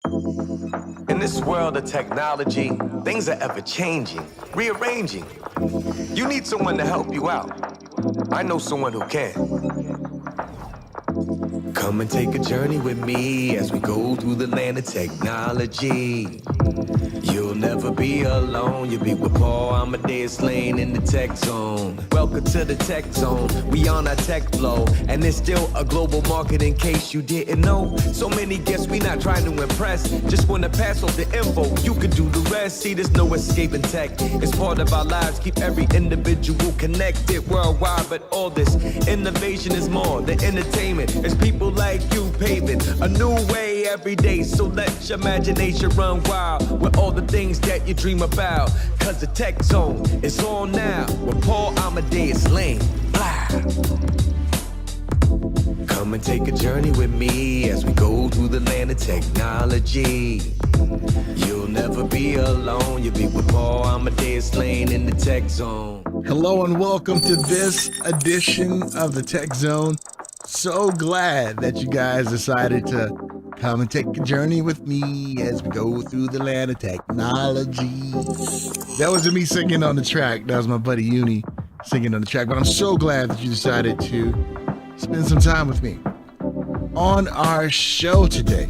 In this world of technology, things are ever changing, rearranging. You need someone to help you out. I know someone who can. Come and take a journey with me as we go through the land of technology. You'll never be alone. You'll be with Paul Amadeus Lane in the tech zone. Welcome to the tech zone. We on our tech flow, and there's still a global market in case you didn't know. So many guests, we not trying to impress. Just want to pass off the info. You can do the rest. See, there's no escaping tech. It's part of our lives. Keep every individual connected worldwide. But all this innovation is more than entertainment. It's people like you paving a new way every day. So let your imagination run wild with all the things that you dream about. Cause the tech zone is on now with Paul Amadeus Lane. Blah. Come and take a journey with me as we go through the land of technology. You'll never be alone. You'll be with Paul Amadeus Lane in the tech zone. Hello and welcome to this edition of the Tech Zone. So glad that you guys decided to come and take a journey with me as we go through the land of technology. That wasn't me singing on the track. That was my buddy Uni singing on the track. But I'm so glad that you decided to spend some time with me. On our show today,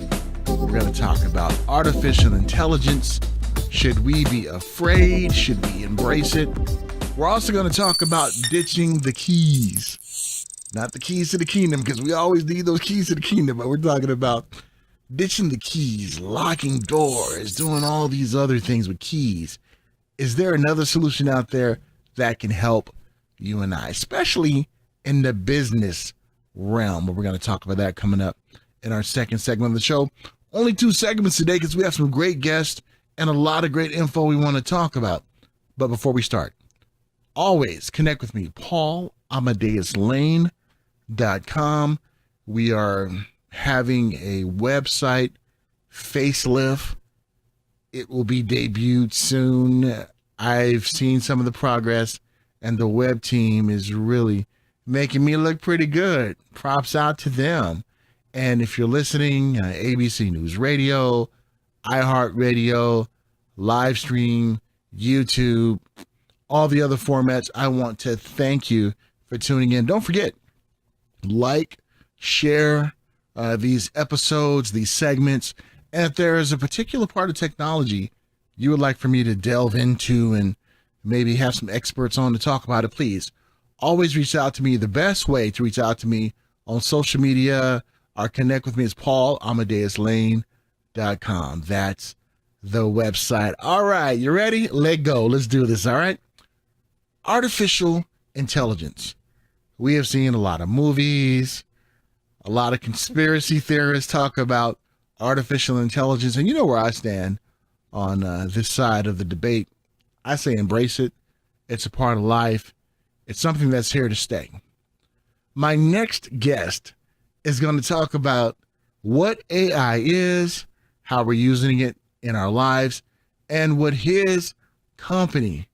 we're going to talk about artificial intelligence. Should we be afraid? Should we embrace it? We're also going to talk about ditching the keys. Not the keys to the kingdom, because we always need those keys to the kingdom, but we're talking about ditching the keys, locking doors, doing all these other things with keys. Is there another solution out there that can help you and I, especially in the business realm? But we're going to talk about that coming up in our second segment of the show. Only 2 segments today because we have some great guests and a lot of great info we want to talk about. But before we start, always connect with me, PaulAmadeusLane.com. We are having a website facelift. It will be debuted soon. I've seen some of the progress, and the web team is really making me look pretty good. Props out to them. And if you're listening, ABC News Radio, iHeartRadio, live stream, YouTube, all the other formats, I want to thank you for tuning in. Don't forget, like, share these episodes, these segments, and if there is a particular part of technology you would like for me to delve into and maybe have some experts on to talk about it, please always reach out to me. The best way to reach out to me on social media or connect with me is PaulAmadeusLane.com. That's the website. All right, you ready? Let go. Let's do this, all right? Artificial intelligence. We have seen a lot of movies, a lot of conspiracy theorists talk about artificial intelligence. And you know where I stand on this side of the debate. I say embrace it. It's a part of life. It's something that's here to stay. My next guest is going to talk about what AI is, how we're using it in our lives, and what his company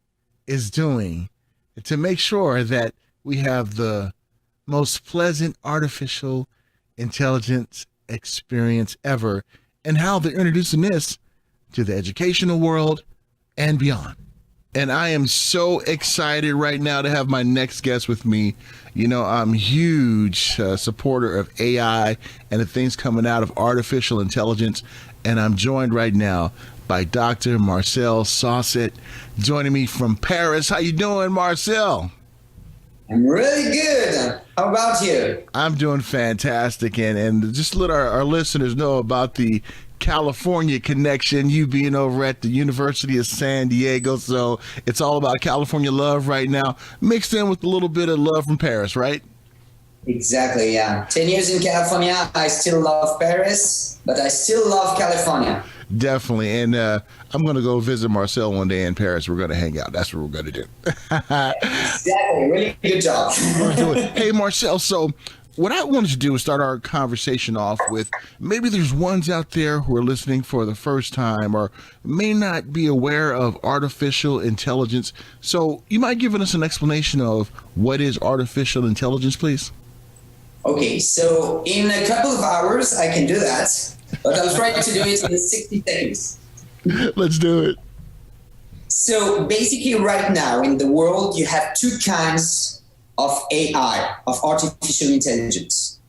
is doing to make sure that we have the most pleasant artificial intelligence experience ever, and how they're introducing this to the educational world and beyond. And I am so excited right now to have my next guest with me. You know, I'm a huge supporter of AI and the things coming out of artificial intelligence. And I'm joined right now by Dr. Marcel Saucet, joining me from Paris. How you doing, Marcel? I'm really good. How about you? I'm doing fantastic. And just to let our listeners know about the California connection, you being over at the University of San Diego. So it's all about California love right now, mixed in with a little bit of love from Paris, right? Exactly, yeah. 10 years in California, I still love Paris, but I still love California. Definitely. And I'm going to go visit Marcel one day in Paris. We're going to hang out. That's what we're going to do. Exactly. Really good job. Hey, Marcel, so what I wanted to do is start our conversation off with, maybe there's ones out there who are listening for the first time or may not be aware of artificial intelligence. So you might give us an explanation of what is artificial intelligence, please? Okay, so in a couple of hours, I can do that, but I'll try to do it in 60 seconds. Let's do it. So basically right now in the world, you have two kinds of AI, of artificial intelligence.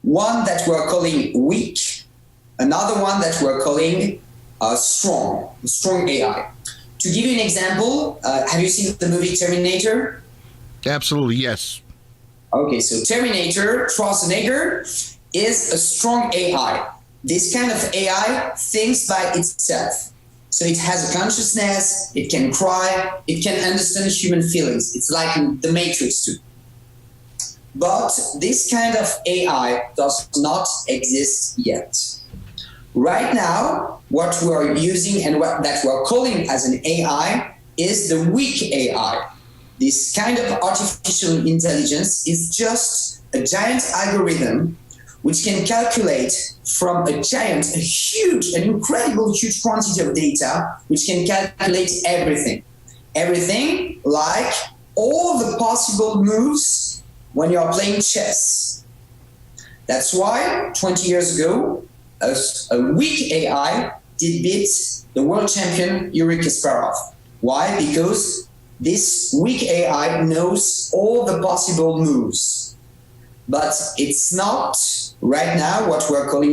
One that we're calling weak, another one that we're calling strong AI. To give you an example, have you seen the movie Terminator? Absolutely, yes. Okay, so Terminator, Schwarzenegger, is a strong AI. This kind of AI thinks by itself. So it has a consciousness, it can cry, it can understand human feelings. It's like in The Matrix too. But this kind of AI does not exist yet. Right now, what we are using and what that we are calling as an AI is the weak AI. This kind of artificial intelligence is just a giant algorithm which can calculate from a huge, an incredible huge quantity of data, which can calculate everything. Everything like all the possible moves when you are playing chess. That's why 20 years ago, a weak AI did beat the world champion Yuri Kasparov. Why? Because this weak AI knows all the possible moves. But it's not right now what we're calling,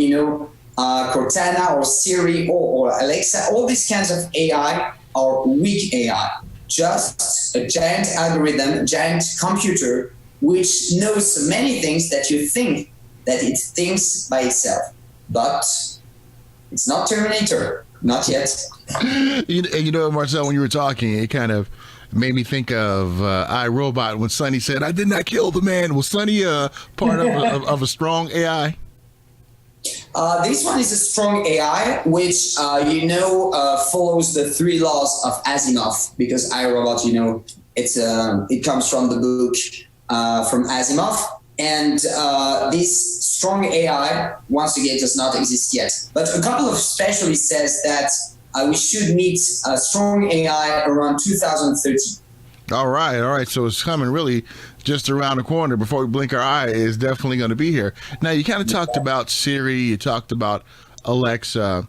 Cortana or Siri or Alexa. All these kinds of AI are weak AI. Just a giant algorithm, a giant computer, which knows so many things that you think that it thinks by itself. But it's not Terminator, not yet. Marcel, when you were talking, it kind of made me think of iRobot when Sonny said, "I did not kill the man." Was Sonny part of a strong AI? This one is a strong AI, which follows the three laws of Asimov, because iRobot, it comes from the book from Asimov, and this strong AI, once again, does not exist yet. But a couple of specialists says that we should meet a strong AI around 2030. All right. So it's coming really just around the corner. Before we blink our eye, is definitely going to be here. Now, you kind of talked about Siri. You talked about Alexa.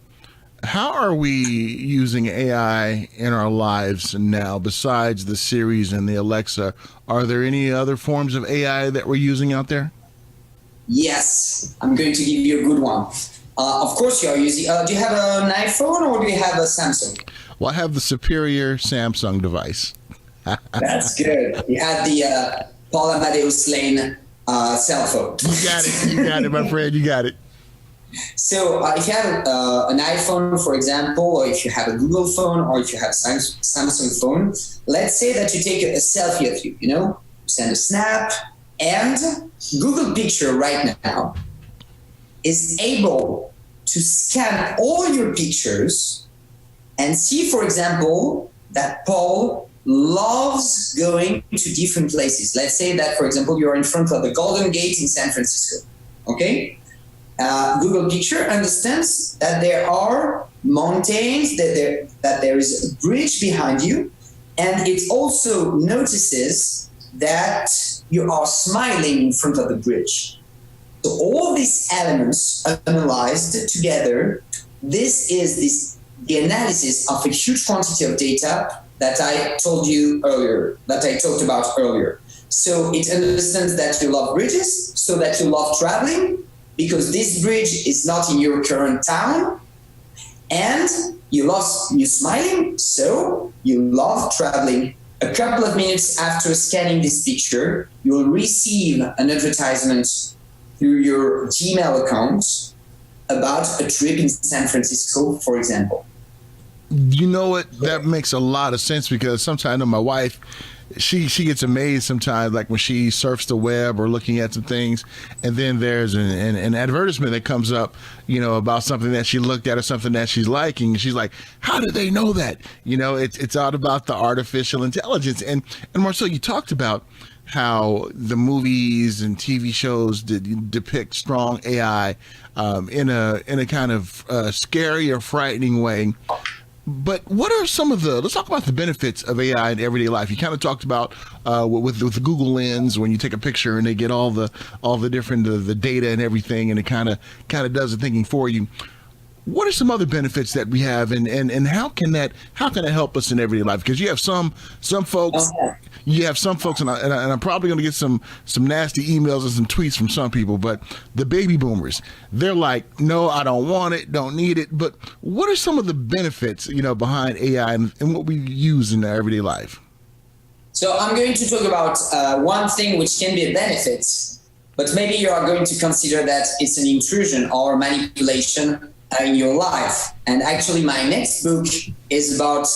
How are we using AI in our lives now besides the Siris and the Alexa? Are there any other forms of AI that we're using out there? Yes, I'm going to give you a good one. Of course you are using, do you have an iPhone or do you have a Samsung? Well, I have the superior Samsung device. That's good. You had the Paul Amadeus Lane cell phone. You got it, my friend, you got it. So if you have an iPhone, for example, or if you have a Google phone, or if you have a Samsung phone, let's say that you take a selfie of you, send a snap, and Google Picture right now is able to scan all your pictures and see, for example, that Paul loves going to different places. Let's say that, for example, you're in front of the Golden Gate in San Francisco, okay? Google Picture understands that there are mountains, that there is a bridge behind you, and it also notices that you are smiling in front of the bridge. So all these elements analyzed together, this is the analysis of a huge quantity of data that I told you earlier, that I talked about earlier. So it understands that you love bridges, so that you love traveling, because this bridge is not in your current town, and you're smiling, so you love traveling. A couple of minutes after scanning this picture, you will receive an advertisement through your Gmail account about a trip in San Francisco, for example. You know what? That makes a lot of sense, because sometimes I know my wife, she gets amazed sometimes, like when she surfs the web or looking at some things, and then there's an advertisement that comes up, about something that she looked at or something that she's liking. And she's like, how do they know that? It's all about the artificial intelligence. And Marcel, you talked about how the movies and TV shows depict strong AI in a kind of scary or frightening way. But what are some of the, let's talk about the benefits of AI in everyday life. You kind of talked about with the Google Lens, when you take a picture and they get all the different the data and everything, and it kind of does the thinking for you. What are some other benefits that we have, and how can it help us in everyday life? Because you have some folks, and I'm probably going to get some nasty emails and some tweets from some people, but the baby boomers, they're like, no, I don't want it, don't need it. But what are some of the benefits, behind AI and what we use in our everyday life? So I'm going to talk about one thing which can be a benefit, but maybe you are going to consider that it's an intrusion or manipulation in your life. And actually, my next book is about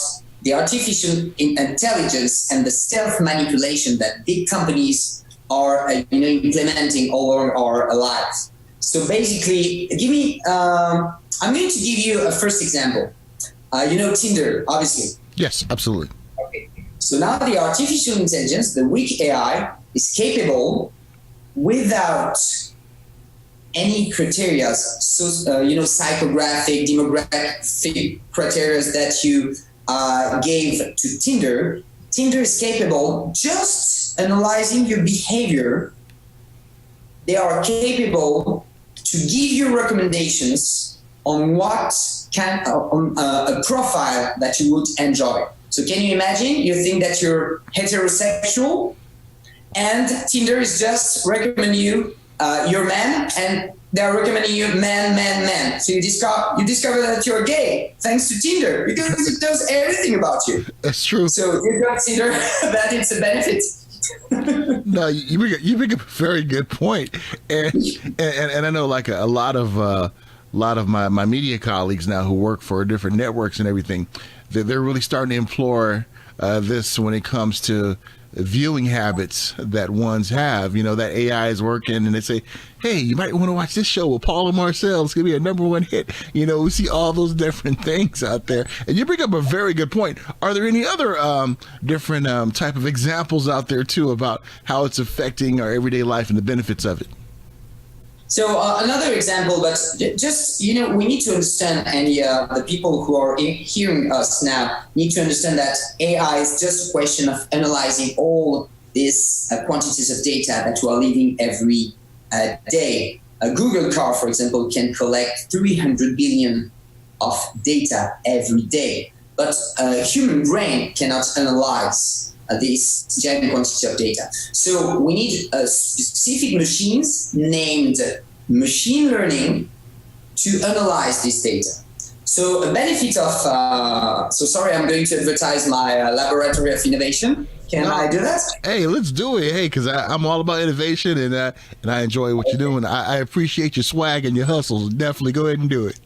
the artificial intelligence and the self-manipulation that big companies are implementing all over our lives. So basically, I'm going to give you a first example. Tinder, obviously. Yes, absolutely. Okay. So now the artificial intelligence, the weak AI, is capable without any criteria, psychographic, demographic criteria that you gave to Tinder. Tinder is capable just analyzing your behavior. They are capable to give you recommendations on what on a profile that you would enjoy. So can you imagine? You think that you're heterosexual, and Tinder is just recommending you your man, and they're recommending you man. So you discover that you're gay thanks to Tinder, because it knows everything about you. That's true. So you consider that it's a benefit. No, you make a very good point, and I know like a lot of my media colleagues now who work for different networks and everything, they're really starting to implore this when it comes to viewing habits that ones have. That AI is working, and they say, hey, you might want to watch this show with Paul and Marcel. It's going to be a #1 hit. We see all those different things out there. And you bring up a very good point. Are there any other different type of examples out there, too, about how it's affecting our everyday life and the benefits of it? So another example, but just, we need to understand, and the people who are hearing us now need to understand that AI is just a question of analyzing all these quantities of data that we are living every day. A Google car, for example, can collect 300 billion of data every day, but a human brain cannot analyze this giant quantity of data. So we need specific machines named machine learning to analyze this data. So a benefit of, sorry, I'm going to advertise my laboratory of innovation. Can I do that? Hey, let's do it. Hey, because I'm all about innovation, and I enjoy what you're doing. I appreciate your swag and your hustles. Definitely go ahead and do it.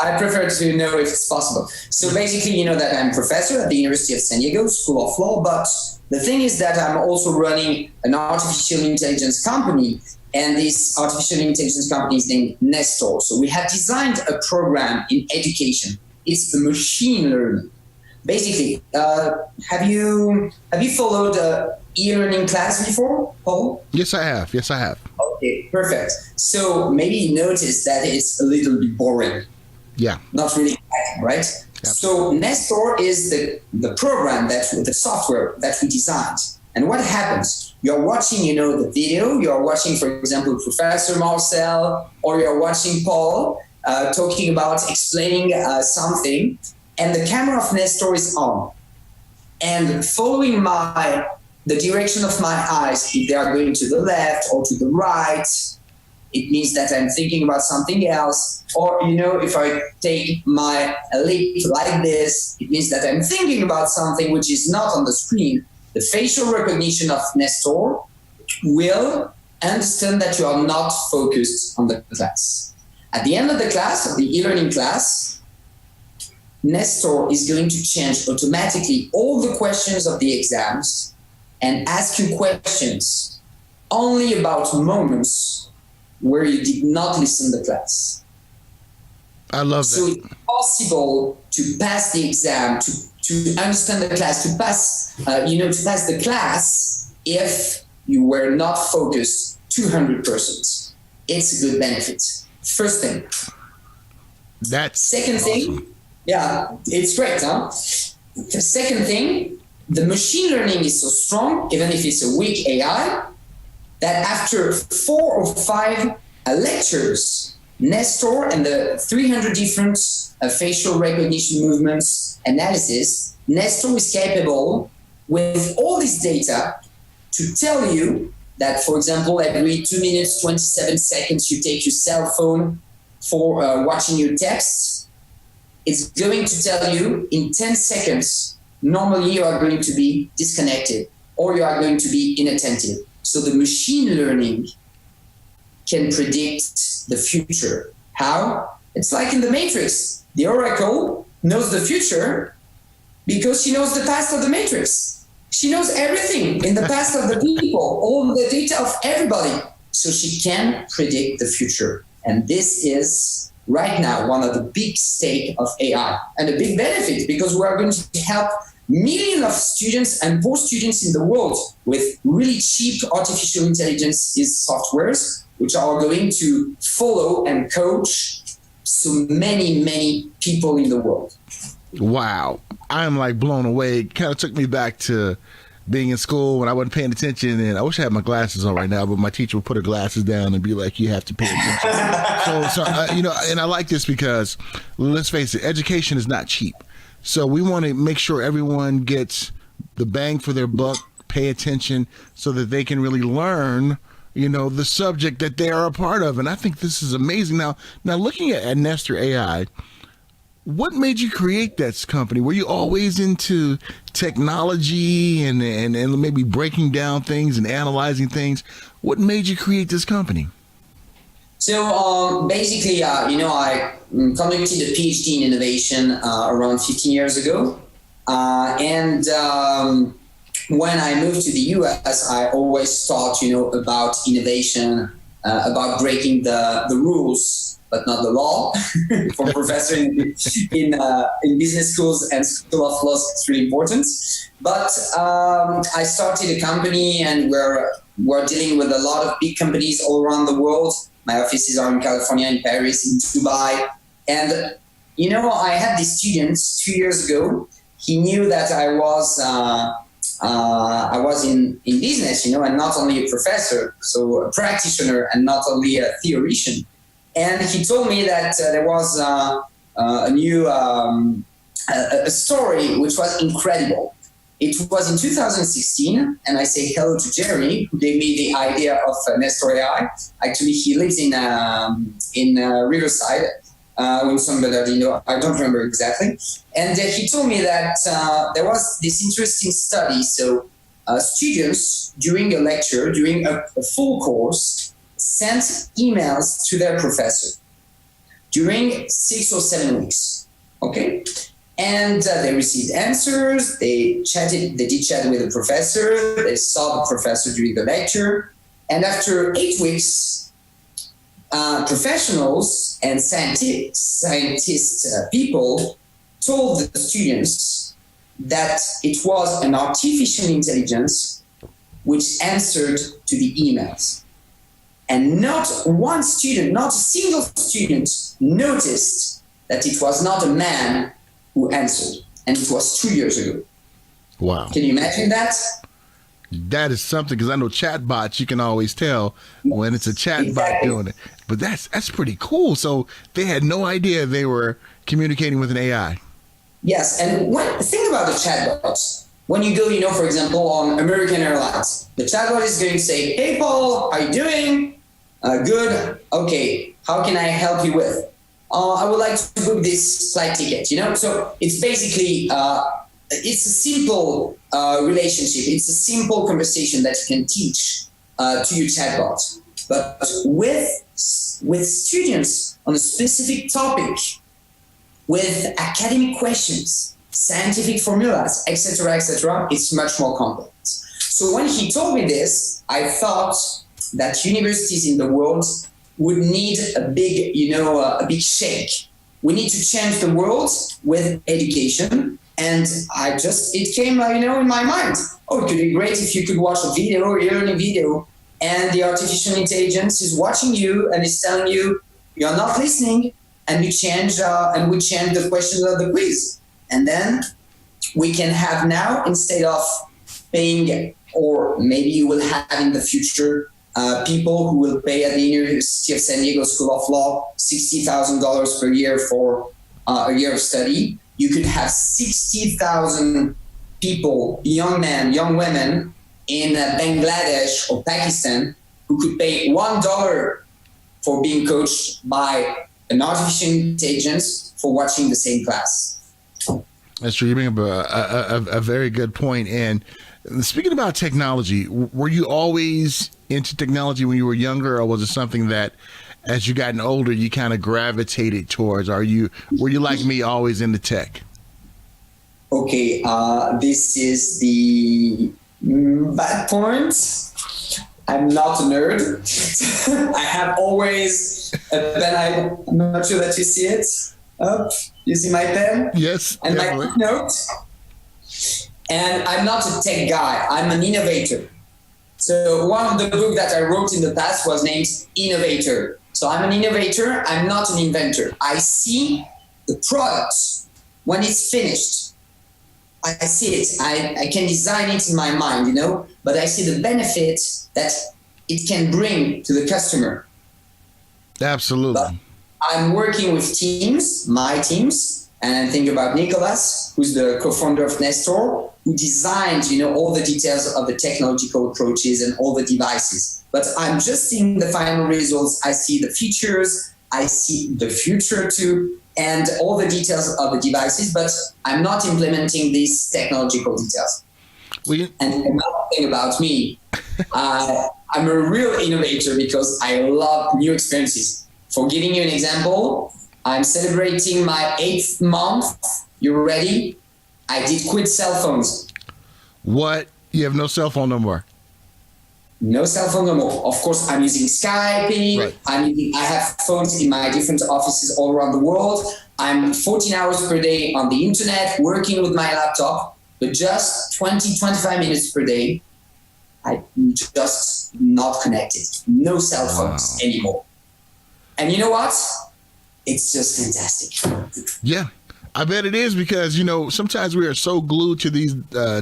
I prefer to know if it's possible. So basically, that I'm a professor at the University of San Diego School of Law, but the thing is that I'm also running an artificial intelligence company, and this artificial intelligence company is named Nestor. So we have designed a program in education. It's the machine learning. Basically, have you followed e-learning class before, Paul? Yes, I have. Okay, perfect. So maybe you noticed that it's a little bit boring. Yeah. Not really exciting, right? Absolutely. So Nestor is the program the software that we designed. And what happens? You're watching, the video. You're watching, for example, Professor Marcel, or you're watching Paul talking about explaining something, and the camera of Nestor is on. And following the direction of my eyes, if they are going to the left or to the right, it means that I'm thinking about something else. Or, if I take my lip like this, it means that I'm thinking about something which is not on the screen. The facial recognition of Nestor will understand that you are not focused on the class. At the end of the class, of the e-learning class, Nestor is going to change automatically all the questions of the exams and ask you questions only about moments where you did not listen to the class. I love that. So it's possible to pass the exam, to understand the class, to pass the class if you were not focused 200%. It's a good benefit. First thing. That's second awesome. thing. Yeah, it's great, huh? The second thing, the machine learning is so strong, even if it's a weak AI, that after 4 or 5 lectures, Nestor and the 300 different facial recognition movements analysis, Nestor is capable with all this data to tell you that, for example, every 2 minutes, 27 seconds, you take your cell phone for watching your text. It's going to tell you in 10 seconds, normally you are going to be disconnected or you are going to be inattentive. So the machine learning can predict the future. How? It's like in the Matrix. The Oracle knows the future because she knows the past of the Matrix. She knows everything in the past of the people, all the data of everybody. So she can predict the future. And this is right now one of the big stake of AI and a big benefit, because we are going to help millions of students and post students in the world with really cheap artificial intelligence softwares, which are going to follow and coach so many people in the world. Wow. I'm like blown away. It kind of took me back to being in school when I wasn't paying attention, and I wish I had my glasses on right now, but my teacher would put her glasses down and be like, you have to pay attention. so and I like this because, let's face it, education is not cheap. So we want to make sure everyone gets the bang for their buck, pay attention, so that they can really learn, the subject that they are a part of. And I think this is amazing. Now looking at Nestor AI, what made you create that company? Were you always into technology and maybe breaking down things and analyzing things? What made you create this company? So basically, I conducted a PhD in innovation around 15 years ago. And when I moved to the US, I always thought, about innovation, about breaking the rules, but not the law. For professor in business schools and school of law, it's really important. But I started a company, and we're dealing with a lot of big companies all around the world. My offices are in California, in Paris, in Dubai. And, I had this student 2 years ago. He knew that I was in business, and not only a professor, so a practitioner and not only a theoretician. And he told me that there was a new a story which was incredible. It was in 2016, and I say hello to Jerry, who gave me the idea of Nestor AI. Actually, he lives in Riverside, in San Bernardino. I don't remember exactly. And he told me that there was this interesting study. So students, during a lecture, during a full course, sent emails to their professor during 6 or 7 weeks. Okay? And they received answers, they did chat with the professor, they saw the professor during the lecture, and after 8 weeks, professionals and scientist people told the students that it was an artificial intelligence which answered to the emails. And not one student, not a single student noticed that it was not a man who answered, and it was 2 years ago. Wow. Can you imagine that? That is something, because I know chatbots, you can always tell when it's a chatbot doing it. But that's pretty cool. So they had no idea they were communicating with an AI. Yes, and think about the chatbots. When you go, for example, on American Airlines, the chatbot is going to say, "Hey, Paul, how are you doing? Good. Okay, how can I help you with? I would like to book this flight ticket." So it's basically it's a simple relationship. It's a simple conversation that you can teach to your chatbot. But with students on a specific topic, with academic questions, scientific formulas, etc., it's much more complex. So when he told me this, I thought that universities in the world would need a big, a big shake. We need to change the world with education. And it came, in my mind. Oh, it could be great if you could watch a video, or learn a video, and the artificial intelligence is watching you and is telling you, you're not listening, and we change the questions of the quiz. And then we can have now, instead of paying, or maybe you will have in the future, people who will pay at the University of San Diego School of Law $60,000 per year for a year of study. You could have 60,000 people, young men, young women in Bangladesh or Pakistan who could pay $1 for being coached by an artificial intelligence for watching the same class. That's true. You bring up a very good point. And speaking about technology, were you always into technology when you were younger, or was it something that, as you gotten older, you kind of gravitated towards? Were you like me, always into tech? Okay, this is the bad point. I'm not a nerd. I have always a pen. I'm not sure that you see it. Up, you see my pen? Yes, and definitely. My note. And I'm not a tech guy. I'm an innovator. So one of the books that I wrote in the past was named Innovator. So I'm an innovator. I'm not an inventor. I see the product when it's finished. I see it. I can design it in my mind, but I see the benefit that it can bring to the customer. Absolutely. But I'm working with teams, my teams, and I think about Nicholas, who's the co-founder of Nestor, who designed, all the details of the technological approaches and all the devices. But I'm just seeing the final results. I see the features, I see the future too, and all the details of the devices, but I'm not implementing these technological details. And another thing about me, I'm a real innovator because I love new experiences. For giving you an example, I'm celebrating my 8th month. You ready? I did quit cell phones. What? You have no cell phone no more? No cell phone no more. Of course, I'm using Skype. Right. I have phones in my different offices all around the world. I'm 14 hours per day on the internet, working with my laptop, but just 20, 25 minutes per day, I'm just not connected. No cell phones anymore. And you know what? It's just fantastic. Yeah, I bet it is, because, sometimes we are so glued to these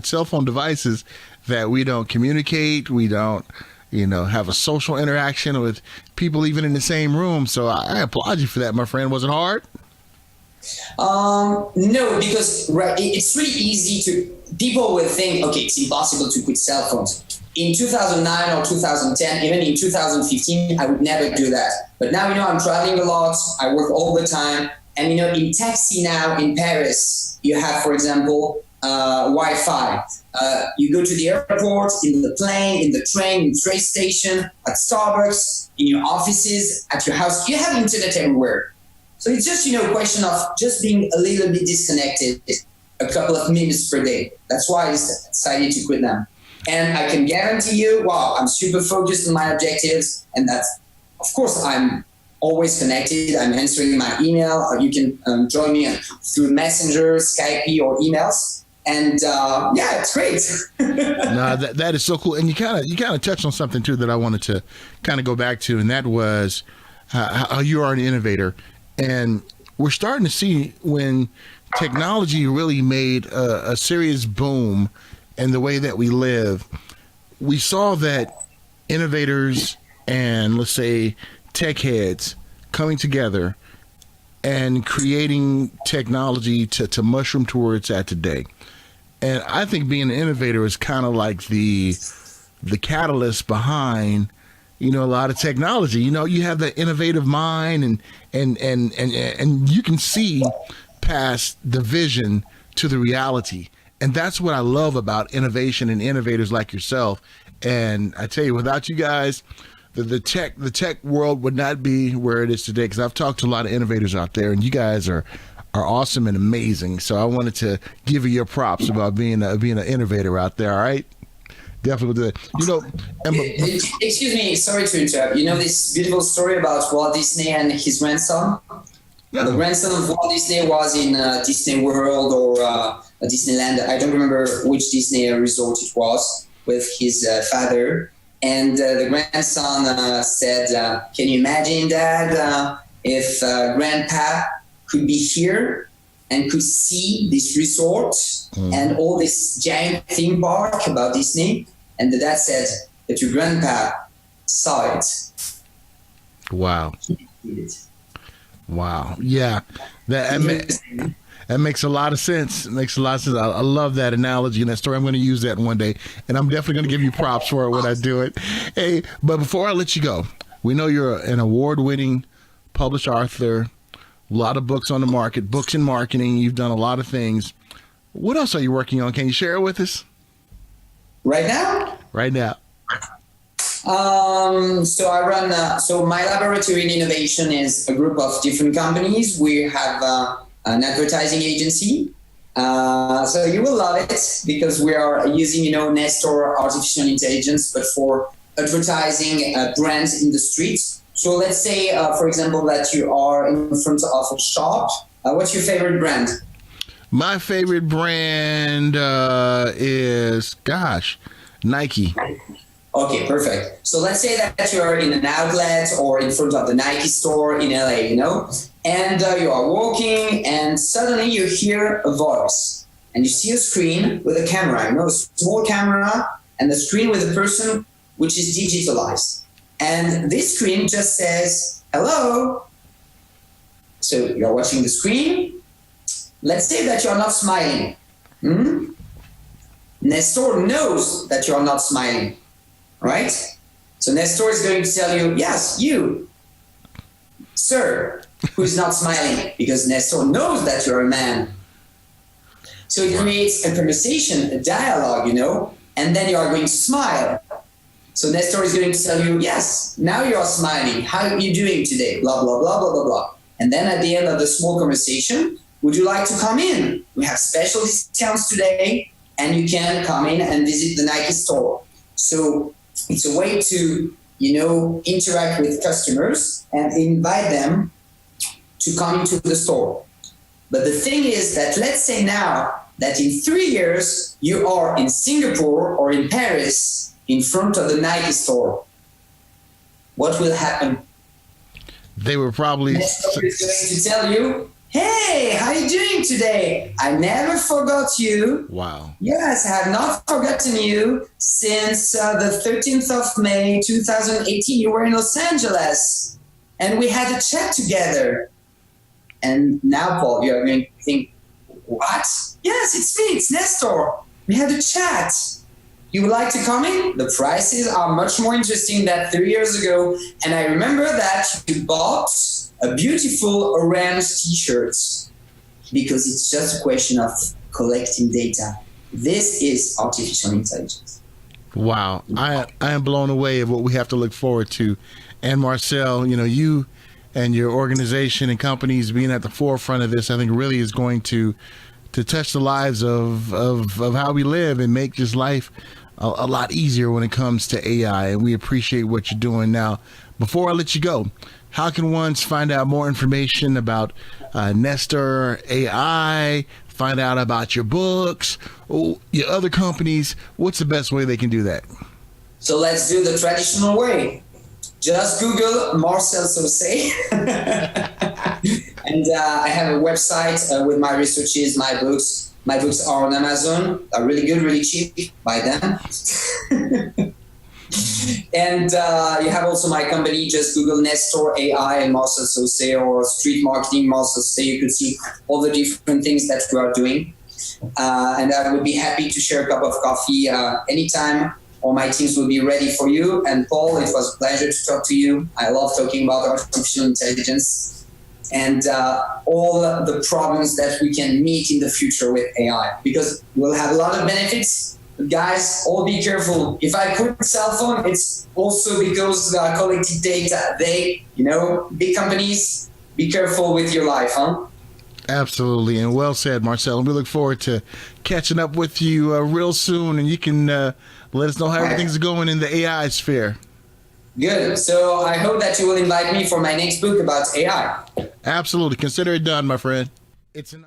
cell phone devices that we don't communicate. We don't, have a social interaction with people even in the same room. So I applaud you for that, my friend. Was it hard? No, because it's really easy people will think, okay, it's impossible to quit cell phones. In 2009 or 2010, even in 2015, I would never do that. But now, I'm traveling a lot. I work all the time. And, in taxi now in Paris, you have, for example, Wi-Fi. You go to the airport, in the plane, in the train, in the train station, at Starbucks, in your offices, at your house. You have internet everywhere. So it's just, a question of just being a little bit disconnected a couple of minutes per day. That's why I decided to quit them. And I can guarantee you, I'm super focused on my objectives. And that's, of course, I'm always connected. I'm answering my email. You can join me through Messenger, Skype, or emails. And it's great. No, that is so cool. And you kind of touched on something too that I wanted to kind of go back to, and that was how you are an innovator. And we're starting to see when technology really made a serious boom in the way that we live. We saw that innovators and, let's say, tech heads coming together and creating technology to mushroom to where it's at today. And I think being an innovator is kind of like the catalyst behind, a lot of technology. You have the innovative mind, and you can see past the vision to the reality. And that's what I love about innovation and innovators like yourself. And I tell you, without you guys, the tech world would not be where it is today, because I've talked to a lot of innovators out there, and you guys are awesome and amazing. So I wanted to give you your props about being an innovator out there. All right, definitely do that. Excuse me, sorry to interrupt. This beautiful story about Walt Disney and his grandson. Yeah. The grandson of Walt Disney was in Disney World or Disneyland. I don't remember which Disney resort it was, with his father. And the grandson said, "Can you imagine, Dad? if grandpa could be here and could see this resort and all this giant theme park about Disney. And the dad said that your grandpa saw it. Wow. Wow. Yeah. That makes a lot of sense. It makes a lot of sense. I love that analogy and that story. I'm going to use that one day. And I'm definitely going to give you props for it when I do it. Hey, but before I let you go, we know you're an award-winning published author, a lot of books on the market, books in marketing. You've done a lot of things. What else are you working on? Can you share it with us? Right now? Right now. So I run, so my laboratory in innovation is a group of different companies. We have an advertising agency. So you will love it because we are using, Nestor artificial intelligence, but for advertising brands in the streets. So let's say, for example, that you are in front of a shop. What's your favorite brand? My favorite brand is, Nike. Okay, perfect. So let's say that you are in an outlet or in front of the Nike store in LA, and you are walking and suddenly you hear a voice and you see a screen with a camera, a small camera and the screen with a person which is digitalized. And this screen just says, hello. So you're watching the screen. Let's say that you're not smiling. Nestor knows that you're not smiling. Right? So Nestor is going to tell you, yes, you, sir, who's not smiling, because Nestor knows that you're a man. So it creates a conversation, a dialogue, and then you are going to smile. So Nestor is going to tell you, yes, now you are smiling. How are you doing today? Blah, blah, blah, blah, blah, blah. And then at the end of the small conversation, would you like to come in? We have special discounts today, and you can come in and visit the Nike store. So it's a way to, interact with customers and invite them to come into the store. But the thing is that let's say now that in 3 years you are in Singapore or in Paris in front of the Nike store. What will happen? They were probably Nestor is going to tell you, hey, how are you doing today? I never forgot you. Wow. Yes, I have not forgotten you since the 13th of May, 2018. You were in Los Angeles and we had a chat together. And now, Paul, you're going to think, what? Yes, it's me, it's Nestor. We had a chat. You would like to come in? The prices are much more interesting than 3 years ago. And I remember that you bought a beautiful orange t-shirt because it's just a question of collecting data. This is artificial intelligence. Wow. I am blown away of what we have to look forward to. And Marcel, you and your organization and companies being at the forefront of this, I think really is going to touch the lives of how we live and make this life a lot easier when it comes to AI. And we appreciate what you're doing. Now, before I let you go, how can ones find out more information about Nestor AI, find out about your books, your other companies? What's the best way they can do that? So let's do the traditional way. Just Google Marcel Saucet. And I have a website with my researches, my books. My books are on Amazon. Are really good, really cheap. Buy them. And you have also my company. Just Google Nestor AI and Marcel Saucet or street marketing Marcel Saucet. You could see all the different things that we are doing. And I would be happy to share a cup of coffee anytime. All my teams will be ready for you. And Paul, it was a pleasure to talk to you. I love talking about artificial intelligence and all the problems that we can meet in the future with AI, because we'll have a lot of benefits. But guys, all be careful. If I put cell phone, it's also because collecting data. Big companies, be careful with your life, huh? Absolutely, and well said, Marcel. And we look forward to catching up with you real soon, and you can let us know how everything's going in the AI sphere. Good. So I hope that you will invite me for my next book about AI. Absolutely. Consider it done, my friend. It's an